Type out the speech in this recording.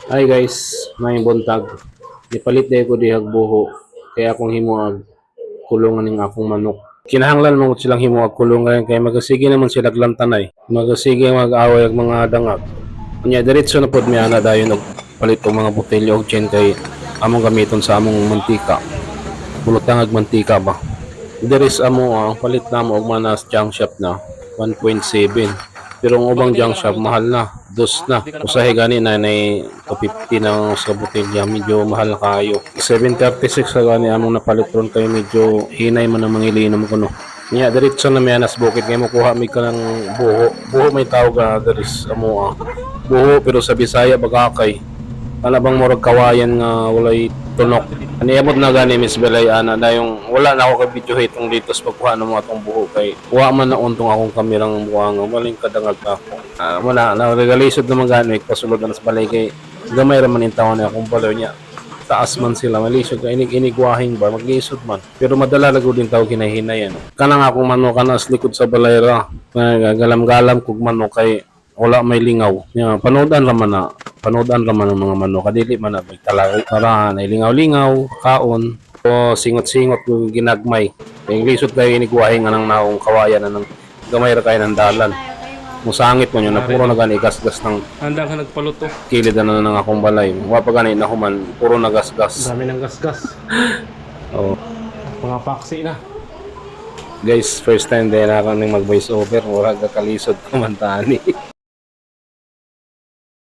Hi guys, may buntag. Ipalit day ko dihag buho. Kaya akong himuag kulungan ning akong manok. Kinahanglan mo silang himuag kulungan kaya magasige naman sila glantanay. Magasige mag-away ang mga dangag. Unya diretso na pod mi ana dayon og palit og mga botelya og chain kay among gamiton sa among mantika. Bulutangag mantika ba. Diris amo ang palit namo og manas junk shop na 1.7. Pero ang ubang junk shop mahal na, dos na. Usahay gani na 250 na sa botelya, medyo mahal na kayo. 736 sa gani among napalit ron kayo medyo hinay man ang mangilinom ko no. Niya diretso na may anas bukid kay mo kuha mi ka ng buho. Buho may tawag ka diris amo buho pero sa Bisaya bagakay. Ana bang murag kawayan nga walay tunok. Aniabot na gani Miss Belay ana na yung wala na ako kay video hitong dito sa pagkuha ng mga tong buho kay wa man na untong akong kamerang buhang maling kadangag ka ako. Wala na regalisod naman gani pasulod na sa balay kay gamay ra man in taon akong balaw niya. Taas man sila malisod kay inig-inigwahing ba maglisod man pero madala lagod din taw kinahinayan. Kanang akong manok kana sa likod sa balay ra. Galam-galam kog manok kay wala may lingaw. Yeah, panodan raman na. Panodan raman ng mga manok. Kadili man na may talari. Para na lingaw-lingaw, kaon. O singot-singot kung ginagmay. Kaya lisod kayo inigwahe nga ng naong kawayan na ng gamay ra kayo ng dalan. Musangit mo nyo na puro na gani gas-gas ng Handang ka nagpaluto. kilid na ng akong balay. Wa pa gani na human, puro na gas-gas. Dami ng gasgas. Oh. Mga paksi na. Guys, first time din ako nang mag-voice over. Murag kalisod kumantani.